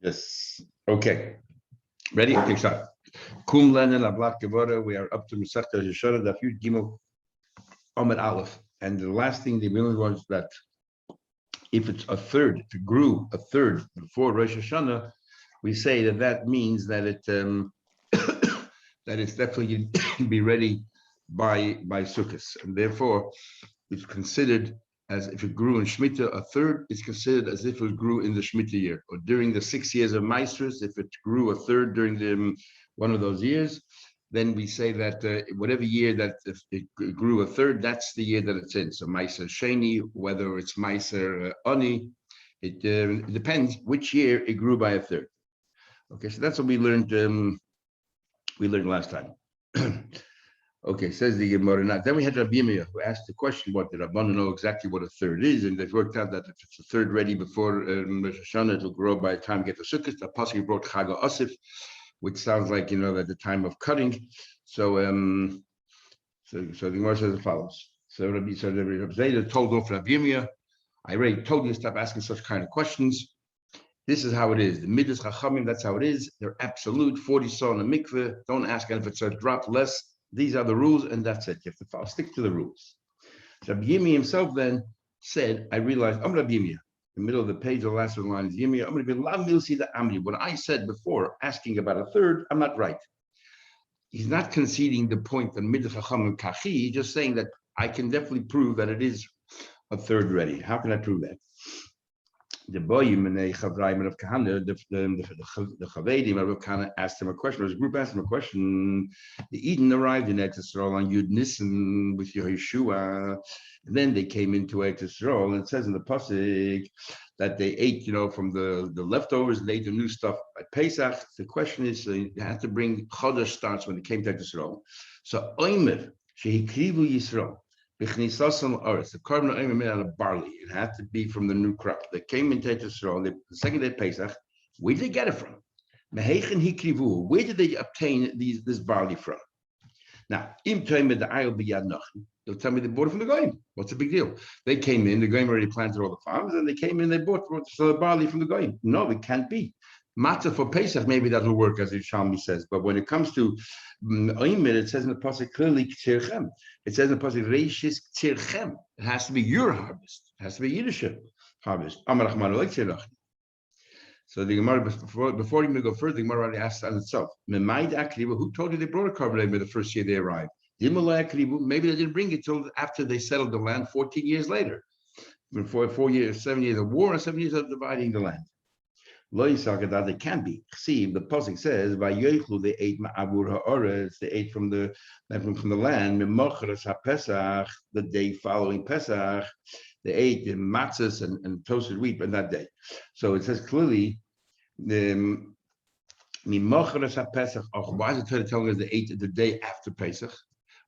Yes. Okay. Ready? Okay, start. Kum lenen avlat gevora. We are up to Masechta Rosh Hashana Daf Yud Gimel Amud Aleph. And the last thing they really was that if it's a third, if it grew a third before Rosh Hashanah, we say that that means that it that it's definitely be ready by Sukkot, and therefore it's considered as if it grew in Shemitah. A third is considered as if it grew in the Shemitah year, or during the 6 years of Maestros. If it grew a third during the one of those years, then we say that whatever year that if it grew a third, that's the year that it's in. So Meiser Sheni, whether it's Meiser Ani, it depends which year it grew by a third. Okay, so that's what we learned. We learned last time. Okay, says the Gemara. Then we had Rabbi Yirmiyah who asked the question, what did Rabbanan know exactly what a third is? And they've worked out that if it's a third ready before Rosh Hashanah, it'll grow by the time you get to Sukkot. The possibly brought Chag Asif, which sounds like, at the time of cutting. So so the Gemara says as follows. So Rabbi Zayda told off Rabbi Yirmiyah, I already told you to stop asking such kind of questions. This is how it is. The Midas Chachamim, that's how it is. They're absolute. 40 saw in a mikveh. Don't ask if it's a drop less. These are the rules, and that's it. You have to follow, stick to the rules. Rabbi Yirmiyah himself then said, I realized, I'm Rabbi Yirmiyah. The middle of the page, the last line is Yirmiyah. I'm going to be La Milsi the Amri. What I said before, asking about a third, I'm not right. He's not conceding the point that Midas Chachamim Kachi. He's just saying that I can definitely prove that it is a third ready. How can I prove that? The boyim and the Chavrayim of Kahana, the Chavedim of Kahana asked him a question. His group asked him a question. The Eden arrived in Eretz Yisrael on Yud Nisan with Yehoshua. Then they came into Eretz Yisrael, and it says in the pasuk that they ate, from the leftovers. And they ate the new stuff at Pesach. The question is, they had to bring Chodesh starts when they came to Eretz Yisrael. So Omer shehikrivu Yisrael. The carbon omer made out of barley. It had to be from the new crop. They came into Israel. The second day Pesach. Where did they get it from? Where did they obtain this barley from? Now, they'll tell me they bought it from the Goyim. What's the big deal? They came in. The Goyim already planted all the farms, and they came in. They bought the barley from the Goyim. No, it can't be. Matzah for Pesach, maybe that will work, as Yishalmi says. But when it comes to Omer, it says in the pasuk clearly Tzirchem. It says in the pasuk Reishis Tzirchem. It has to be your harvest. It has to be Yiddish harvest. So the Gemara, before you go further, the Gemara already asked on itself. Who told you they brought a carbon the first year they arrived? Maybe they didn't bring it till after they settled the land 14 years later. Before 4 years, 7 years of war, and 7 years of dividing the land. That it can be. See, the pasuk says, "Vayochlu," they ate ma'avur ha'oretz, they ate from the land. Memochras ha'Pesach, the day following Pesach, they ate matzahs and toasted wheat on that day. So it says clearly, the memochras ha'Pesach. Why is it telling us they ate the day after Pesach,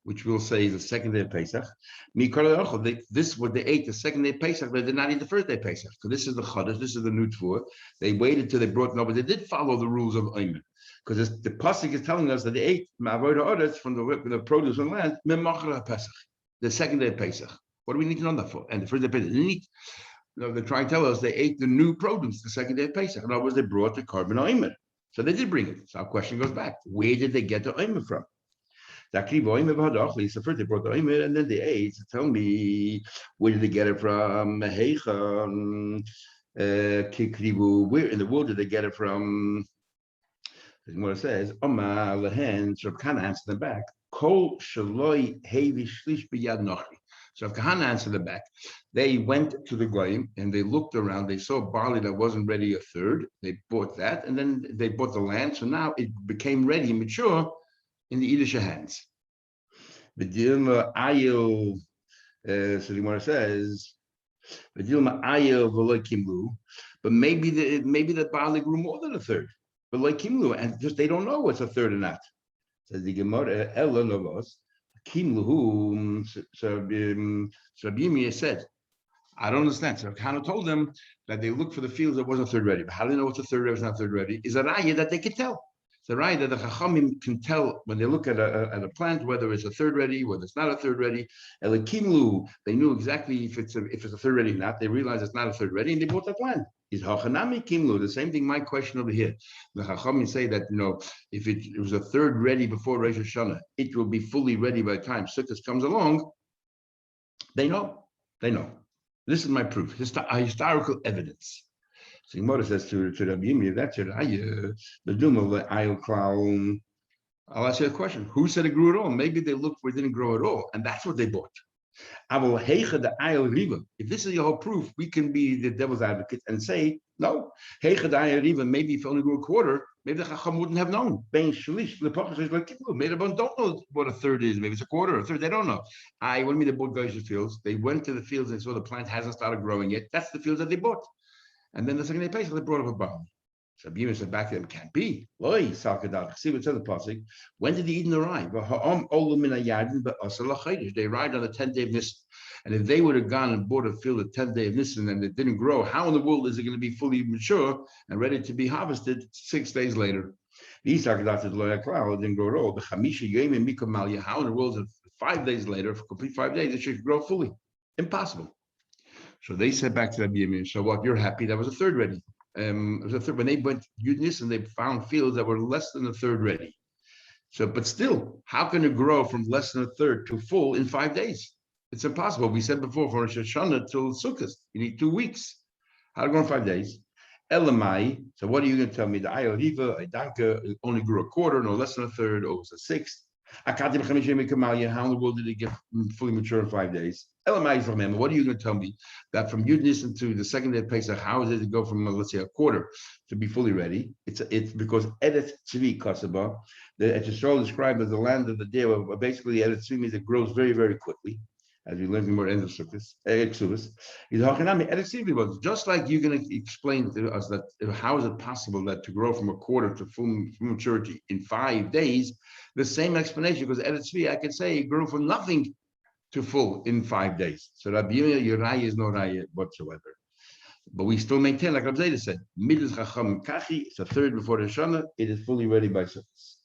which we'll say is the second day of Pesach? This is what they ate the second day of Pesach, but they did not eat the first day of Pesach. So this is the Chodesh, this is the new Tfur. They waited till they brought it over. They did follow the rules of Omer, because the pasuk is telling us that they ate ma'avodah oretz from the produce on land, memachar Pesach, the second day of Pesach. What do we need to know that for? And the first day of Pesach, they're trying to tell us they ate the new produce the second day of Pesach. In other words, they brought the carbon Omer. So they did bring it. So our question goes back: where did they get the Omer from? So first they brought the Omer and then they ate. So tell me, where did they get it from? Where in the world did they get it from? What it says, Omar lehen. So Kahana answered them back. Kol shaloi hevi shlish biyad nochri. So Kahana answered them back. They went to the Goyim and they looked around. They saw barley that wasn't ready a third. They bought that, and then they bought the land. So now it became ready and mature in the Yiddish hands. The Dilma Ayil, so the Gemara says, the Dilma Ayil v'loy kimlu, but maybe the barley grew more than a third, but like kimlu, and just they don't know what's a third or not. Says the Gemara, Ella novos kimlu. So Rabbi Yirmiyah said, I don't understand. So Kahana told them that they looked for the fields that wasn't third ready. But how do they know what's a third ready, what's not third ready? Is a raya that they could tell. The right that the Chachamim can tell when they look at a plant whether it's a third ready, whether it's not a third ready. Elakimlu, they knew exactly if it's a third ready or not. They realized it's not a third ready, and they bought that plant. is Hachanami Kimlu. The same thing. My question over here. The Chachamim say that if it was a third ready before Rosh Hashanah, it will be fully ready by the time Sukkot comes along. They know. This is my proof. Historical evidence. So Gemara says to Rabbi Yirmiyah, that's it. I'll ask you a question. Who said it grew at all? Maybe they looked where it didn't grow at all, and that's what they bought. If this is your whole proof, we can be the devil's advocate and say, no, maybe if it only grew a quarter, maybe the Chacham wouldn't have known. Maybe they don't know what a third is. Maybe it's a quarter or a third. They don't know. When they bought Geisha fields, they went to the fields and saw the plant hasn't started growing yet. That's the fields that they bought. And then the second day Pesach, they brought up a barn. So Yirmiyah said back to them, can't be. See what it says in the pasuk. When did the Eden arrive? They arrived on the 10th day of Nisan. And if they would have gone and bought a field the 10th day of Nisan and it didn't grow, how in the world is it going to be fully mature and ready to be harvested 6 days later? It didn't grow at all. How in the world is 5 days later, for complete 5 days, it should grow fully? Impossible. So they said back to Rabbi Yirmiyah, so what, you're happy that was a third ready. It was a third, when they went Yudnis and they found fields that were less than a third ready. So, but still, how can it grow from less than a third to full in 5 days? It's impossible. We said before, from Rosh Hashanah till Sukkot, you need 2 weeks. How to grow in 5 days? Elamai. So what are you going to tell me? The Ayoliva, Idanka, only grew a quarter, no less than a third, or it was a sixth. How in the world did it get fully mature in 5 days? Elamai, what are you going to tell me? That from Yudnis into the second day of Pesach, how is it to go from, let's say, a quarter to be fully ready? It's because Eretz Tzvi Kasaba, the Eretz Yisrael described as the land of the day, basically Eretz Tzvi means it grows very, very quickly, as we learned in more end of Sukkot. Just like you're going to explain to us that how is it possible that to grow from a quarter to full maturity in 5 days, the same explanation, because Eretz Tzvi, I can say, it grew from nothing to full in 5 days. So Rabbi Yirmiyah, your raya is no raya whatsoever. But we still maintain, like Rabbi Zayda said, Midas Chacham Kachi, it's a third before the Shana, it is fully ready by Sukkot.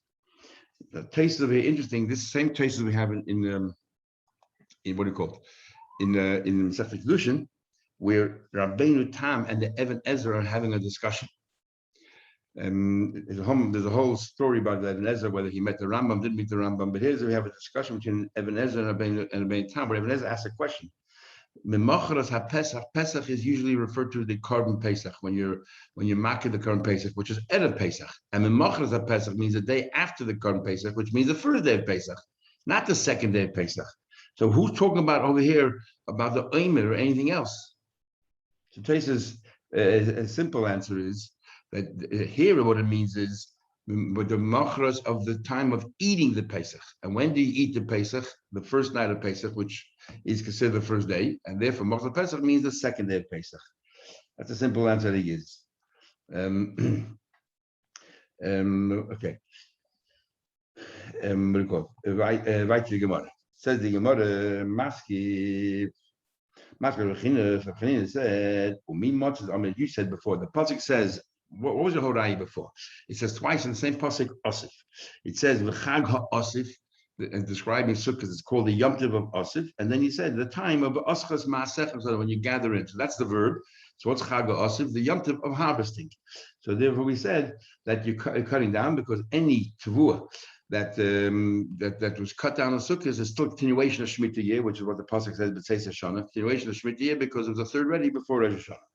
The taste of it interesting. This same taste that we have in what do you call it? In Masechet Kedushin, where Rabbeinu Tam and the Even Ezra are having a discussion. There's a whole story about Even Ezra, whether he met the Rambam, didn't meet the Rambam. But here's we have a discussion between Even Ezra and Rabbeinu Tam, where Even Ezra asks a question. Pesach is usually referred to the Korban Pesach when you're making the Korban Pesach, which is Erev Pesach, and Memachras Pesach means the day after the Korban Pesach, which means the first day of Pesach, not the second day of Pesach. So who's talking about over here about the Omer or anything else? So Tesa's a simple answer is that here what it means is with the machras of the time of eating the Pesach. And when do you eat the Pesach? The first night of Pesach, which is considered the first day, and therefore machras Pesach means the second day of Pesach. That's a simple answer he gives. Okay. Right to the Gemara. Says the Gemara, Maski said, you said before, the pasuk says, what was the Horai before? It says twice in the same pasuk, Osif. It says, V'chag ha'osif, and describing Sukkot, it's called the Yom Tov of Osif, and then he said, the time of Oschas Ma'asech, when you gather in. So that's the verb. So what's Chag ha'osif? The Yom Tov of harvesting. So therefore we said that you're cutting down because any Tavua that was cut down on Sukkot is still continuation of Shemitah year, which is what the pasuk says, but says Hashanah, continuation of Shemitah year because it was a third ready before Rosh Hashanah.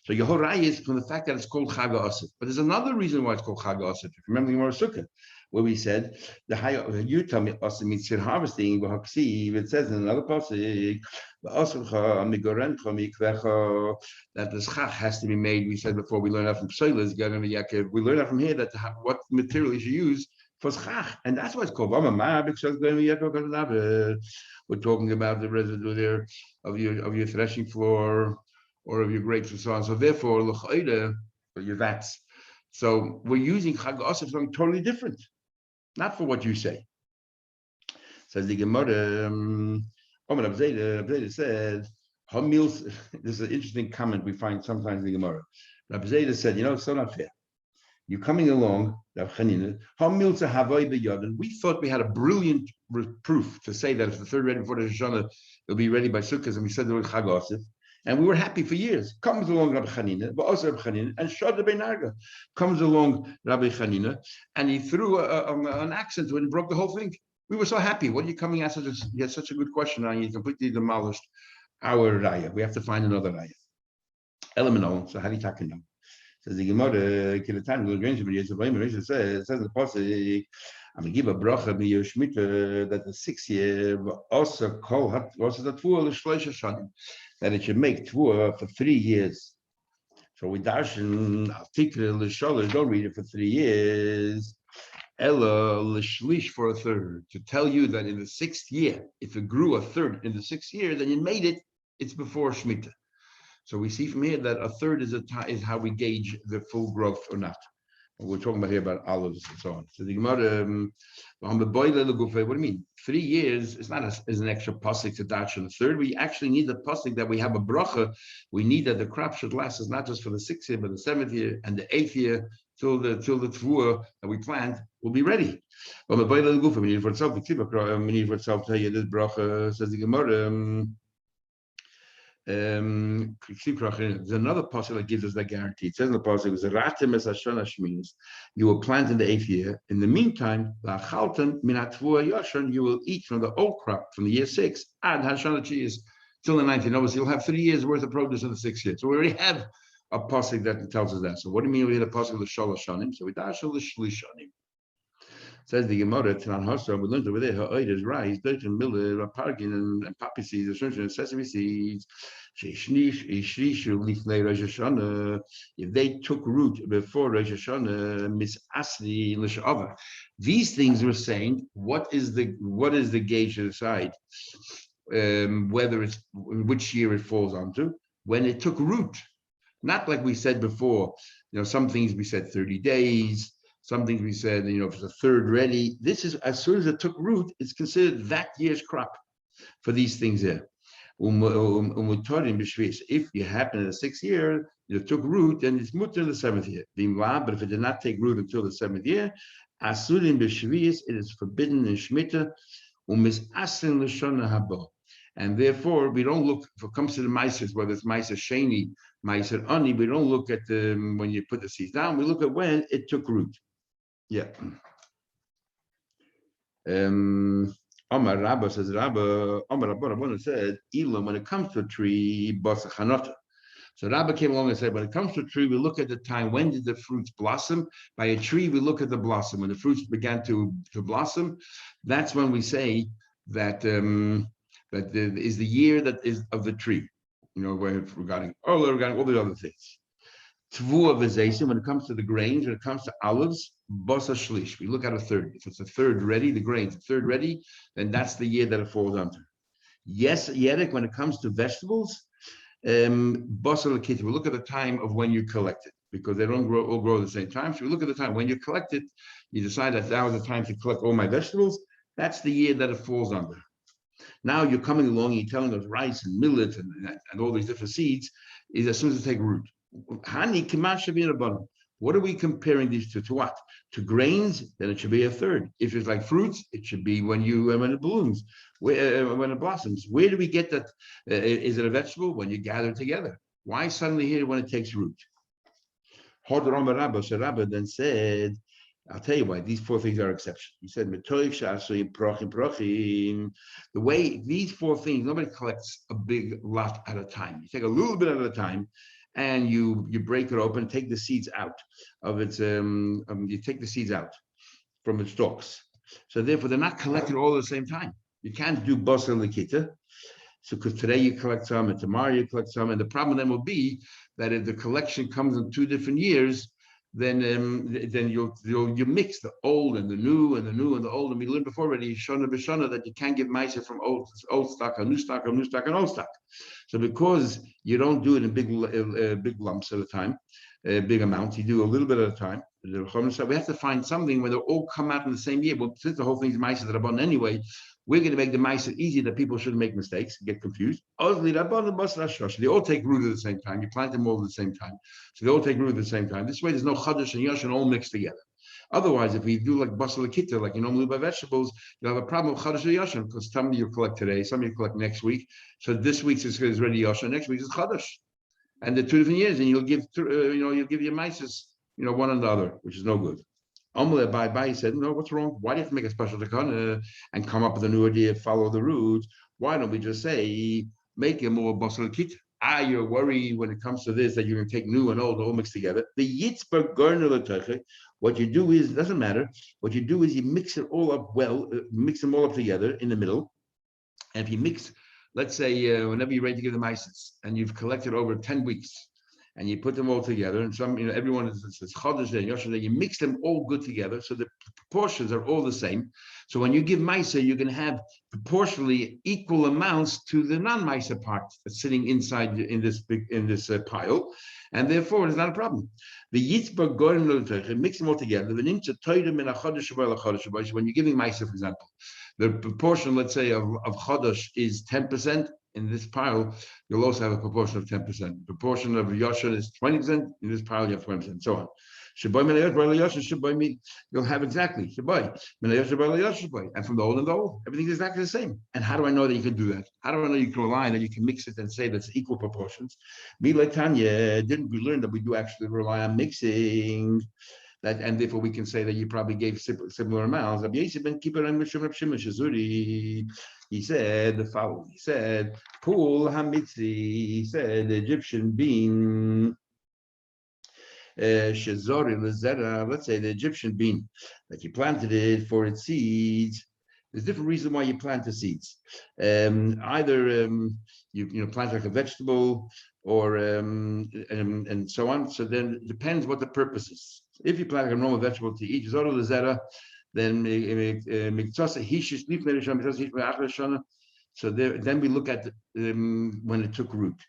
So Yehorai is from the fact that it's called Chag HaOsif. But there's another reason why it's called Chag HaOsif. If you remember the Gemara Sukkot, where we said you tell me Osif means harvesting. It says in another pasuk that the schach has to be made. We said before we learned that from Pseilas, we learned that from here that what material is used for schach, and that's why it's called. We're talking about the residue there of your threshing floor or of your grapes and so on. So therefore, your vats. So we're using Chag HaOsif something totally different, not for what you say. Says the Gemara. Rabbi said, this is an interesting comment we find sometimes in the Gemara. Rabbi Zayda said, it's so not fair. You're coming along, Rav Chanina. We thought we had a brilliant proof to say that if the third ready before the Rosh Hashanah, it'll be ready by Sukkot, and we said the word Chag HaOsif. And we were happy for years. Comes along Rabbi Chanina, but also Rabbi Chanina, and Shada Ben Arga. Comes along Rabbi Chanina, and he threw an accent when he broke the whole thing. We were so happy. What are you coming at? You had such a good question, and you completely demolished our raya. We have to find another raya. Element. So how do you talk now? Says the Gemara, Kilatan, it says in the passage, I'm going to give a bracha to your Shemitah that the 6th year also call also the tvua l'shloisha shanim, that it should make tvua for 3 years. So we darshan article l'shalosh, don't read it for 3 years. Ella l'shlish for a third, to tell you that in the 6th year, if it grew a third in the 6th year, then you made it. It's before Shemitah. So we see from here that a third is how we gauge the full growth or not. We're talking about here about olives and so on. So the Gemara, what do you mean? 3 years is not as an extra pasuk to dash on the third. We actually need the pasuk that we have a bracha. We need that the crop should last us not just for the 6th year, but the 7th year and the 8th year till the tvua that we plant will be ready. We need for itself. We need for itself to tell you this bracha, says the Gemara. There's another passage that gives us that guarantee. It says in the passage, you will plant in the 8th year. In the meantime, you will eat from the old crop from the year 6 and Hashana cheese till the 9th year. Obviously, you'll have 3 years worth of produce in the 6th year. So we already have a passage that tells us that. So what do you mean we had a passage of the Shalosh Shanim? So we dash the Shlish Shanim. Says the Gemara, Tanan Hasa, we learned over there, her oil rice, dirt and millet, pargin and poppy seeds, and sesame seeds. If they took root before Rosh Hashana, Miss Asli Lishava. These things were saying, what is the gauge to decide whether it's which year it falls onto when it took root? Not like we said before, some things we said 30 days. Some things we said, if it's a third ready, this is as soon as it took root, it's considered that year's crop for these things here. If you happen in the 6th year, it took root, then it's mutter in the 7th year. But if it did not take root until the 7th year, it is forbidden in Shemitah. And therefore, we don't look, if it comes to the Maisers, whether it's Maiser Sheni, Maiser Ani, we don't look at when you put the seeds down, we look at when it took root. Yeah. Omar Rabba says, Rabba said, Elam, when it comes to a tree, Basa Chanota. So Rabba came along and said, when it comes to a tree, we look at the time, when did the fruits blossom? By a tree, we look at the blossom. When the fruits began to blossom, that's when we say that is the year that is of the tree, regarding all the other things. Tvua v'zeisim, when it comes to the grains, when it comes to olives, bosa shlish. We look at a third. If it's a third ready, the grains, a third ready, then that's the year that it falls under. Yes, Yerek, when it comes to vegetables, bosa l'kit. We look at the time of when you collect it, because they don't all grow at the same time. So we look at the time when you collect it, you decide that was the time to collect all my vegetables. That's the year that it falls under. Now you're coming along and you're telling us rice and millet and all these different seeds is as soon as they take root. What are we comparing these to? To what? To grains? Then it should be a third. If it's like fruits, it should be when it blooms, when it blossoms. Where do we get that? Is it a vegetable? When you gather it together. Why suddenly here when it takes root? So Rabba then said, I'll tell you why. These 4 things are exceptions. He said, the way these 4 things, nobody collects a big lot at a time. You take a little bit at a time, and you break it open, take the seeds out of its. You take the seeds out from its stalks. So therefore, they're not collected all at the same time. You can't do basar l'kita. So because today you collect some, and tomorrow you collect some, and the problem then will be that if the collection comes in 2 different years, then you mix the old and the new and the new and the old. And we learned before already, Shana b'Shana, that you can't give ma'aser from old stock, a new stock, a new stock, and old stock. So because you don't do it in big lumps at a time, big amounts, you do a little bit at a time. So we have to find something where they all come out in the same year. Well, since the whole thing is ma'aser that are born anyway, we're going to make the ma'aser easy that people shouldn't make mistakes, get confused. They all take root at the same time. You plant them all at the same time. So they all take root at the same time. This way, there's no chadash and yashin all mixed together. Otherwise, if we do like basal kita, like you normally buy vegetables, you'll have a problem with Chadash Yashan because some you collect today, some you collect next week. So this week's is ready Yashan, next week is Chadash, and the 2 different years, and you'll give you'll give your mices, one and the other, which is no good. Amalei Bai said, no, what's wrong? Why do you have to make a special takana and come up with a new idea, follow the rules? Why don't we just say, make a more basal kit? You're worried when it comes to this that you're going to take new and old all mixed together. The yitzbar garner, what you do is, it doesn't matter. What you do is you mix it all up well, mix them all up together in the middle. And if you mix, let's say, whenever you're ready to give the mices, and you've collected over 10 weeks, and you put them all together, and everyone is chodesh and yosher, you mix them all good together, so the proportions are all the same. So when you give maisa, you can have proportionally equal amounts to the non-maisa part that's sitting inside in this pile, and therefore it's not a problem. The yitzbar gorim mix them all together. When you're giving maisa, for example, the proportion, let's say, of chodesh is 10%. In this pile, you'll also have a proportion of 10%. The proportion of Yashan is 20%. In this pile, you have 20%, so on. You'll have exactly. And from the old and the old, everything is exactly the same. And how do I know that you can do that? How do I know you can rely on that you can mix it and say that's equal proportions? Didn't we learn that we do actually rely on mixing? That, and therefore we can say that you probably gave similar amounts. He said the following. He said, Pul Hamitzi, he said the Egyptian bean, Shazori Lazera, let's say the Egyptian bean, that you planted it for its seeds. There's different reasons why you plant the seeds. Either you plant like a vegetable or and so on. So then it depends what the purpose is. If you plant like a normal vegetable to eat, Shazori Lazera, then so then we look at when it took root.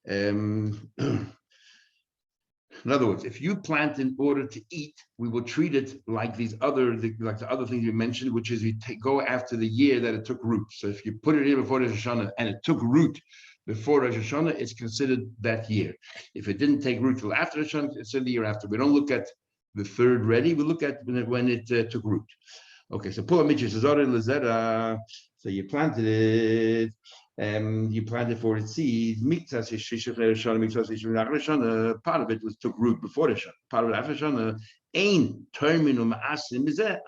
In other words, if you plant in order to eat, we will treat it like the other things you mentioned, which is you go after the year that it took root. So if you put it in before Rosh Hashana and it took root before Rosh Hashana, it's considered that year. If it didn't take root till after Rosh Hashana, it's the year after. We don't look at the third ready, we look at when it took root. Okay, so Pula Mitzvah Zara Lazera. So you planted it, you planted for its seeds. Part of it was took root before the Shana. Part of it after Shana. Ain terminum asim is there.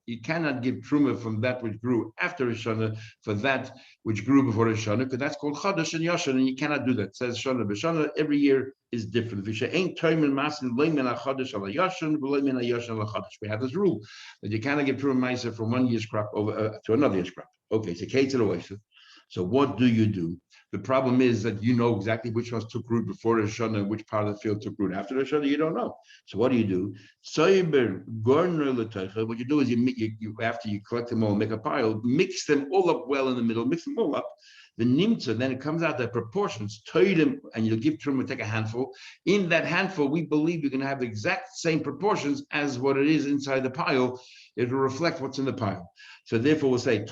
You cannot give truma from that which grew after Shana for that which grew before Shana, because that's called Chadash and Yashan, and you cannot do that. It says Shana b'Shana every year is different. We have this rule that you cannot give truma ma'aser from one year's crop over to another year's crop. Okay, so Kate to the way. So what do you do? The problem is that you know exactly which ones took root before the Shana and which part of the field took root after the Shana. You don't know. So what do you do? What you do is you after you collect them all, make a pile, mix them all up well in the middle, mix them all up. The nimtza, then it comes out the proportions, them, and you'll give truma, take a handful. In that handful, we believe you're going to have the exact same proportions as what it is inside the pile. It will reflect what's in the pile. So therefore, we'll say,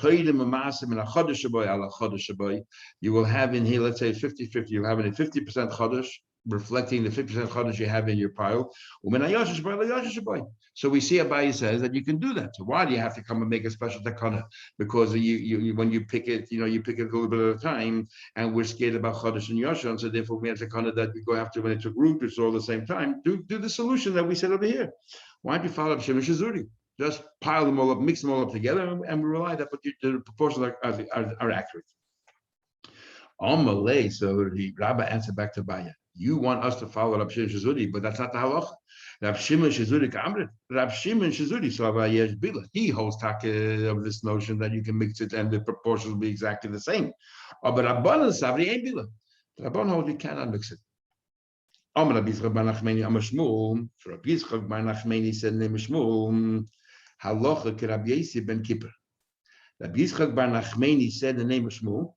you will have in here, let's say 50-50, you'll have in a 50% chodesh, reflecting the 50% chodesh you have in your pile. So we see Abaye says that you can do that. So why do you have to come and make a special takana? Because you when you pick it, you pick it a little bit at a time, and we're scared about chodesh and yoshan. So therefore, we have takana that we go after when it took root. It's all the same time. Do the solution that we said over here. Why don't you follow up Shemesh Azuri? Just pile them all up, mix them all up together, and we rely that the proportions are accurate. On Malay, so the Rabbi answered back to Baya. You want us to follow Rab Shimon Shizuri, but that's not the halacha. Rab Shimon Shizuri Kamrit. Rab Shimon Shizuri, so Abayesh Bila. He holds taka of this notion that you can mix it and the proportions will be exactly the same. But Rabbanan Sabri ain't Bila. Rabban holds you cannot mix it. Amar Rabbi Yitzchak bar Nachmani Amar Shmuel. So Rabbi Yitzchak bar Nachmani said name Shmuel. Halacha ke Rabbi Yosef ben Kippur. Rabbi Yitzchak bar Nachmani said the name of Shmuel.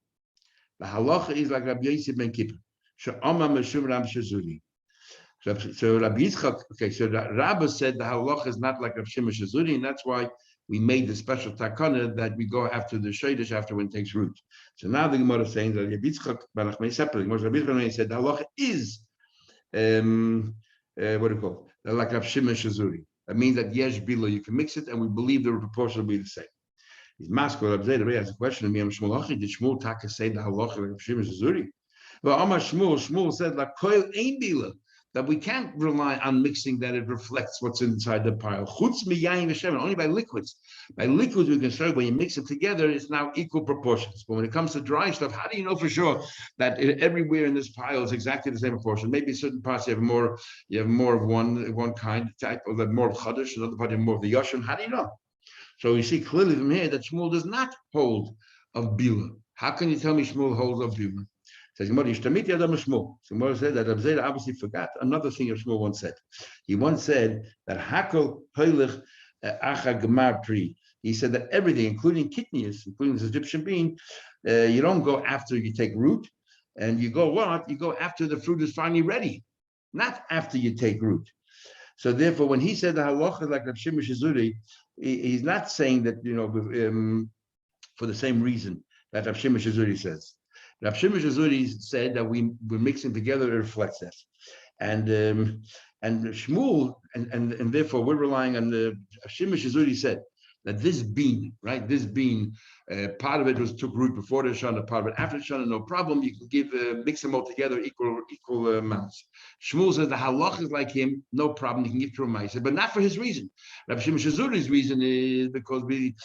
The halacha is like Rabbi Yosef ben Kippur. So Rabbi Yitzchak, okay, so Rabbi said the halacha is not like Rabbi Shimon Shizuri, and that's why we made the special takana that we go after the shaydish after when it takes root. So now the Gemara is saying that Rabbi Yitzchak bar Nachmani separately. Rabbi Yitzchak said the halacha is what do you call it? Like Rabbi Shimon Shizuri. That means that yesh bila, you can mix it, and we believe the proportion will be the same. He's masked. Abzei has a question to me. Did Shmuel Taka say the halacha like Shimon Zuri? Well, Amar Shmuel said like koil ein bila, that we can't rely on mixing that it reflects what's inside the pile. Chutz miyayin v'shemen, only by liquids. By liquids we can show when you mix it together, it's now equal proportions. But when it comes to dry stuff, how do you know for sure that everywhere in this pile is exactly the same proportion? Maybe certain parts you have more of one kind type, or more of chadash, another part you have more of the yoshin. How do you know? So you see clearly from here that Shmuel does not hold of bila. How can you tell me Shmuel holds of bila? Says Shmuel. So Gemara said that Abzeda obviously forgot another thing that Shmuel once said. He once said that Hakol Hoilich Acha Gemar Pri. He said that everything, including kidneys, including this Egyptian bean, you don't go after you take root, and you go what? You go after the fruit is finally ready, not after you take root. So therefore, when he said the halacha like Rav Shimon Shizuri, he's not saying that for the same reason that Rav Shimon Shizuri says. Rav Shimon Shizuri said that we're mixing together, it reflects that, and Shmuel, and therefore we're relying on the Rav Shimon Shizuri said that this bean, right? This bean, part of it took root before the Shana, part of it after the Shana, no problem. You can give mix them all together equal amounts. Shmuel says the halach is like him, no problem. You can give Truma Ma'aser, but not for his reason. Rabbi Shimon Shizuri's reason is because we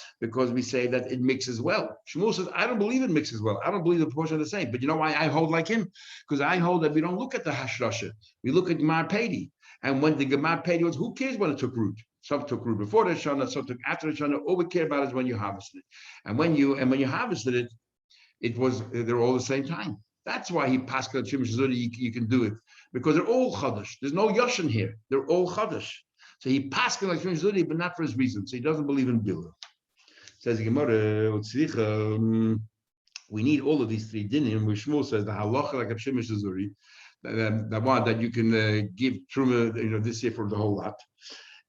say that it mixes well. Shmuel says I don't believe it mixes well. I don't believe the proportion are the same. But you know why I hold like him? Because I hold that we don't look at the Hashrasha, we look at Gemar Pedi, and when the Gemar Pedi was, who cares when it took root? Some took root before the Shana, some took after the Shana. All we care about is when you harvested it. And when you harvested it, they're all the same time. That's why he passed on Shimon Shizuri, you can do it. Because they're all Chadash. There's no Yoshin here. They're all Chadash. So he passed like Shimon Shizuri, but not for his reason. So he doesn't believe in Bila. Says the Gemara, we need all of these three dinim, where Shmuel says the halacha like Shimon Shizuri, the one that you can give Truma, this year for the whole lot.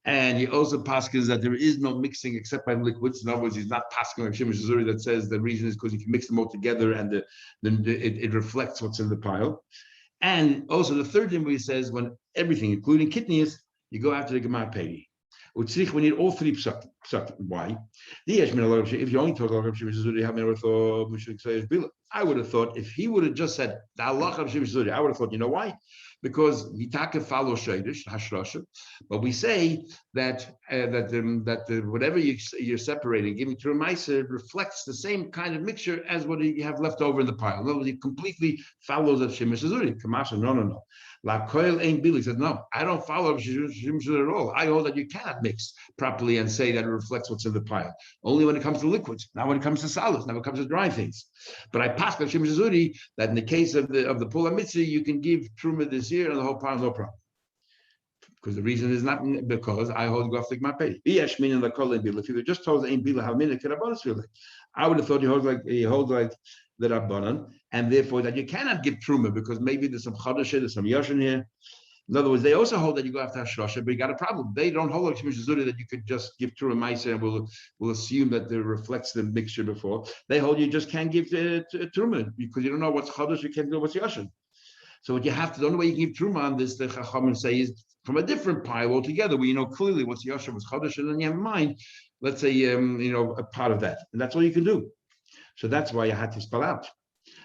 And he also paskins that there is no mixing except by liquids. In other words, he's not pasking like Shimon Shizuri that says the reason is because you can mix them all together and it reflects what's in the pile. And also the third thing where he says when everything, including kidneys, you go after the Gemar Pedi. We need all three psak. Why? If you only talk about Shimon Shizuri, I would have thought if he would have just said the halacha of Shimon Shizuri, I would have thought, you know why? Because Vitaka follows Shadish, Hashrasha, but we say that whatever you're separating, giving to Ma'aser, reflects the same kind of mixture as what you have left over in the pile. In other words, it completely follows of Shimon Shizuri. Kamasha, no. La Koil ain't Billy said, no, I don't follow Shimon Shizuri at all. I hold that you cannot mix properly and say that it reflects what's in the pile. Only when it comes to liquids, not when it comes to solids, not when it comes to dry things. But I pass on Shimon Shizuri that in the case of the Pula Mitzvah, you can give Truma this year and the whole pile, no problem. Because the reason is not because I hold Goflik Mapei. Biyashmin and the Kolin Bila. If you just told Ain Bila how many Kirabonis feel like, I would have thought he holds like the Rabbanan, and therefore that you cannot give Truma because maybe there's some Chodesh, there's some Yoshin here. In other words, they also hold that you go after Hashrasha, but you got a problem. They don't hold like Shemish Zuri that you could just give Truma Ma'aser and we'll assume that it reflects the mixture before. They hold you just can't give Truma because you don't know what's Chodesh, you can't know what's Yoshin. So what you have to, the only way you can give Truma on this, the Chachamim say, is from a different pile altogether, where you know clearly what's Yoshin, what's Chodesh, and then you have in mind, let's say, a part of that. And that's all you can do. So that's why I had to spell out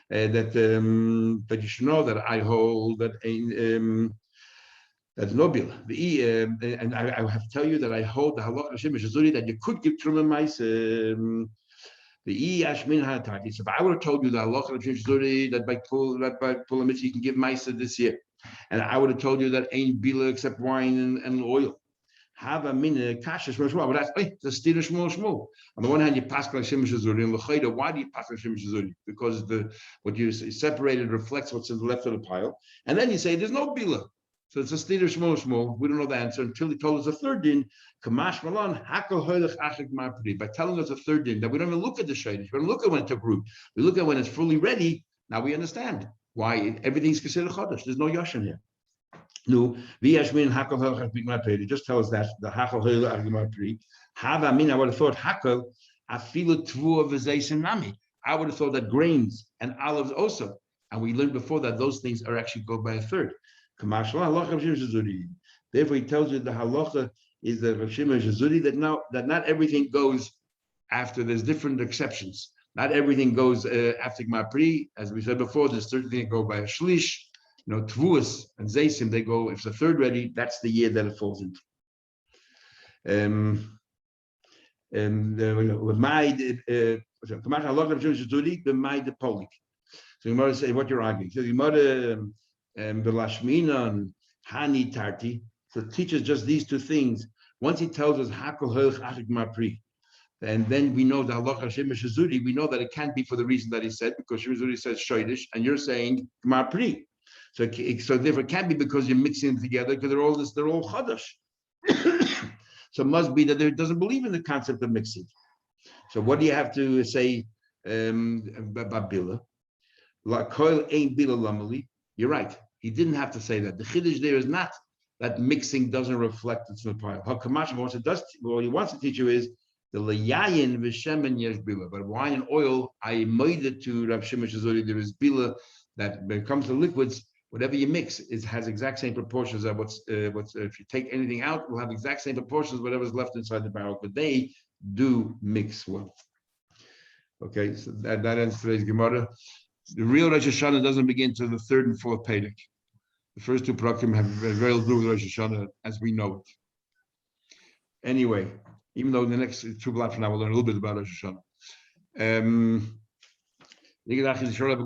that you should know that I hold that that's nobila. And I have to tell you that I hold the halach Hashem Shazuri that you could give Truma Ma'aser. The Ashmin Hatati. So if I would have told you the halach Hashem Shazuri that by Pula Mitzvah you can give Ma'aser this year, and I would have told you that ain't bila except wine and oil. Have a minute, kasha shmul, but that's the still shmul. On the one hand, you pass like Hashem Shazuri, and l'chayda, why do you pass like Hashem Shazuri? Because what you separated reflects what's in the left of the pile, and then you say there's no bila. So it's a stira shmul. We don't know the answer until he told us a third din. Kamash malan hakol hoylech achik marpri. By telling us a third din that we don't even look at the shaydish. We don't look at when it took root. We look at when it's fully ready. Now we understand why everything's considered chodesh. There's no yashin here. No, v'yashmin hakol hoylech achik marpri. Just tell us that the hakol hoylech achik marpri. Have I mean I would have thought hakol afilu tvu of nami. I would have thought that grains and olives also, and we learned before that those things are actually go by a third. Therefore, he tells you the halacha is the Rav Shimon Shazuri that not everything goes after. There's different exceptions. Not everything goes after Gmar Pri. As we said before, there's certain things that go by a shlish. Tvuas and Zaysim, they go, if it's the third ready, that's the year that it falls into. So Gemara say what you're arguing. So Gemara the Lashmina and Hani Tarti. So teaches just these two things. Once he tells us Hakol Hoch Achik Mapri, and then we know the halacha Shema Shazuri, we know that it can't be for the reason that he said, because Shema Shazuri says Shoidish, and you're saying Mapri. So therefore it can't be because you're mixing them together, because they're all Chadash. So it must be that it doesn't believe in the concept of mixing. So what do you have to say about Bila? You're right. He didn't have to say that. The chiddush there is not that mixing doesn't reflect its pile. What he wants to teach you is the leyayin v'shemen yesh bila. But wine and oil, I made it to Rav Shimon Shazuri. There is bila that when it comes to liquids, whatever you mix, it has exact same proportions of what's if you take anything out, it will have exact same proportions whatever's left inside the barrel. But they do mix well. Okay, so that ends today's Gemara. The real Rosh Hashana doesn't begin until the third and fourth Pedic. The first two Prakim have very little to do with Rosh Hashana as we know it. Anyway, even though in the next two blocks from now we'll learn a little bit about Rosh Hashana.